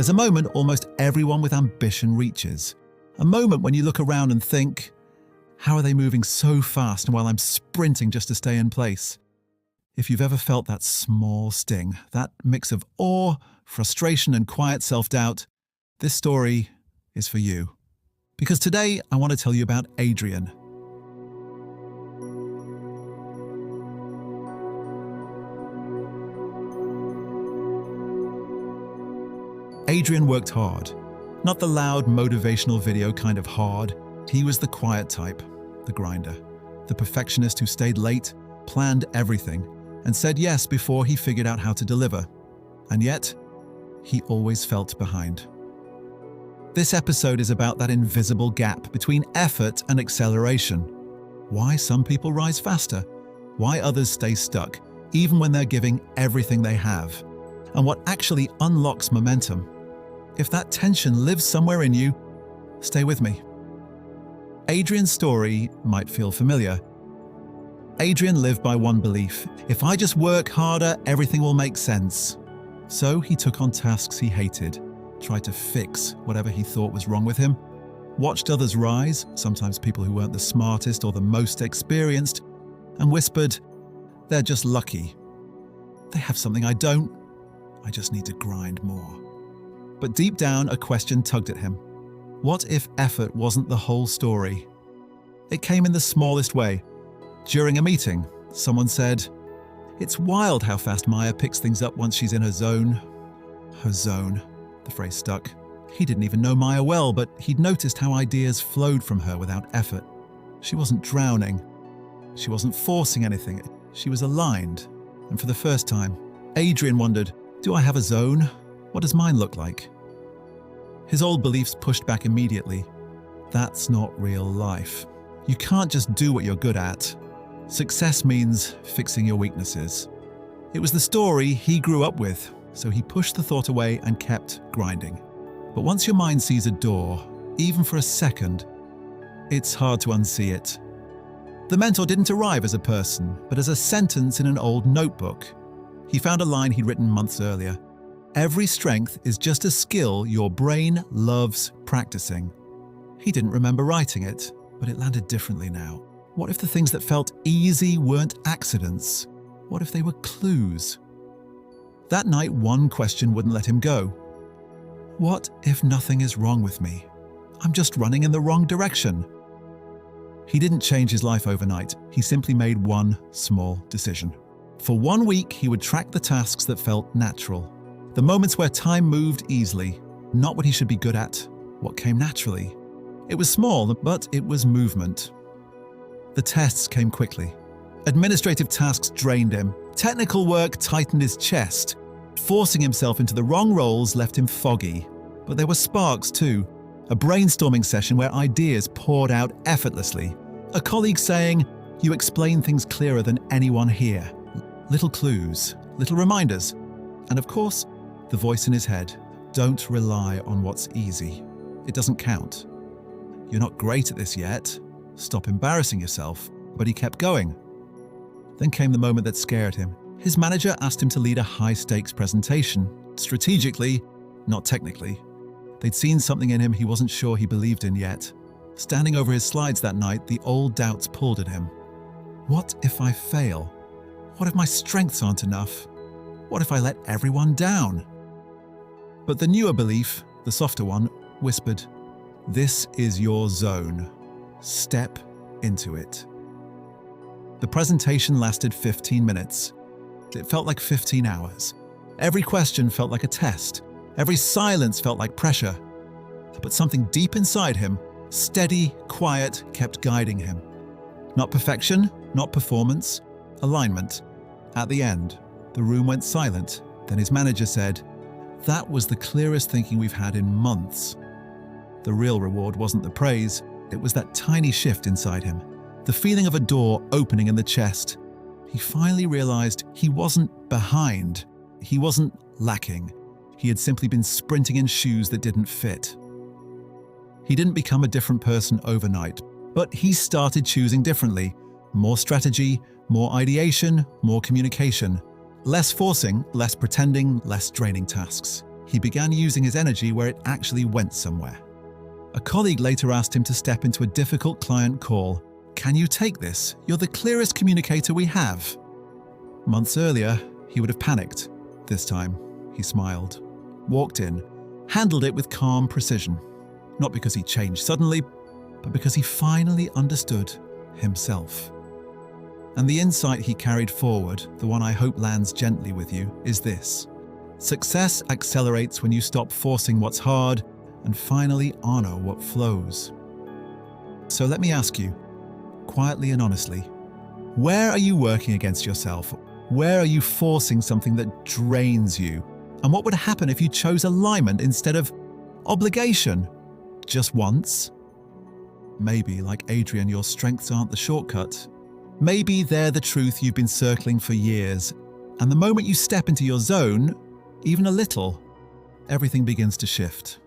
There's a moment almost everyone with ambition reaches. A moment when you look around and think, how are they moving so fast while I'm sprinting just to stay in place? If you've ever felt that small sting, that mix of awe, frustration, and quiet self-doubt, this story is for you. Because today I want to tell you about Adrian. Adrian worked hard. Not the loud motivational video kind of hard. He was the quiet type, the grinder, the perfectionist who stayed late, planned everything, and said yes before he figured out how to deliver. And yet, he always felt behind. This episode is about that invisible gap between effort and acceleration. Why some people rise faster, why others stay stuck, even when they're giving everything they have, and what actually unlocks momentum. If that tension lives somewhere in you, stay with me. Adrian's story might feel familiar. Adrian lived by one belief: if I just work harder, everything will make sense. So he took on tasks he hated, tried to fix whatever he thought was wrong with him, watched others rise, sometimes people who weren't the smartest or the most experienced, and whispered, they're just lucky. They have something I don't. I just need to grind more. But deep down, a question tugged at him. What if effort wasn't the whole story? It came in the smallest way. During a meeting, someone said, "It's wild how fast Maya picks things up once she's in her zone." Her zone. The phrase stuck. He didn't even know Maya well, but he'd noticed how ideas flowed from her without effort. She wasn't drowning. She wasn't forcing anything. She was aligned. And for the first time, Adrian wondered, do I have a zone? What does mine look like? His old beliefs pushed back immediately. That's not real life. You can't just do what you're good at. Success means fixing your weaknesses. It was the story he grew up with, so he pushed the thought away and kept grinding. But once your mind sees a door, even for a second, it's hard to unsee it. The mentor didn't arrive as a person, but as a sentence in an old notebook. He found a line he'd written months earlier. Every strength is just a skill your brain loves practicing. He didn't remember writing it, but it landed differently now. What if the things that felt easy weren't accidents? What if they were clues? That night, one question wouldn't let him go. What if nothing is wrong with me? I'm just running in the wrong direction. He didn't change his life overnight. He simply made one small decision. For 1 week, he would track the tasks that felt natural. The moments where time moved easily, not what he should be good at, what came naturally. It was small, but it was movement. The tests came quickly. Administrative tasks drained him. Technical work tightened his chest. Forcing himself into the wrong roles left him foggy. But there were sparks too. A brainstorming session where ideas poured out effortlessly. A colleague saying, "You explain things clearer than anyone here." Little clues, little reminders. And of course, the voice in his head. Don't rely on what's easy. It doesn't count. You're not great at this yet. Stop embarrassing yourself. But he kept going. Then came the moment that scared him. His manager asked him to lead a high-stakes presentation. Strategically, not technically. They'd seen something in him he wasn't sure he believed in yet. Standing over his slides that night, the old doubts pulled at him. What if I fail? What if my strengths aren't enough? What if I let everyone down? But the newer belief, the softer one, whispered, "This is your zone. Step into it." The presentation lasted 15 minutes. It felt like 15 hours. Every question felt like a test. Every silence felt like pressure. But something deep inside him, steady, quiet, kept guiding him. Not perfection, not performance, alignment. At the end, the room went silent. Then his manager said, "That was the clearest thinking we've had in months." The real reward wasn't the praise, it was that tiny shift inside him. The feeling of a door opening in the chest. He finally realized he wasn't behind. He wasn't lacking. He had simply been sprinting in shoes that didn't fit. He didn't become a different person overnight, but he started choosing differently. More strategy, more ideation, more communication. Less forcing, less pretending, less draining tasks. He began using his energy where it actually went somewhere. A colleague later asked him to step into a difficult client call. "Can you take this? You're the clearest communicator we have." Months earlier, he would have panicked. This time, he smiled, walked in, handled it with calm precision. Not because he changed suddenly, but because he finally understood himself. And the insight he carried forward, the one I hope lands gently with you, is this: success accelerates when you stop forcing what's hard and finally honor what flows. So let me ask you, quietly and honestly, where are you working against yourself? Where are you forcing something that drains you? And what would happen if you chose alignment instead of obligation? Just once? Maybe, like Adrian, your strengths aren't the shortcut. Maybe they're the truth you've been circling for years. And the moment you step into your zone, even a little, everything begins to shift.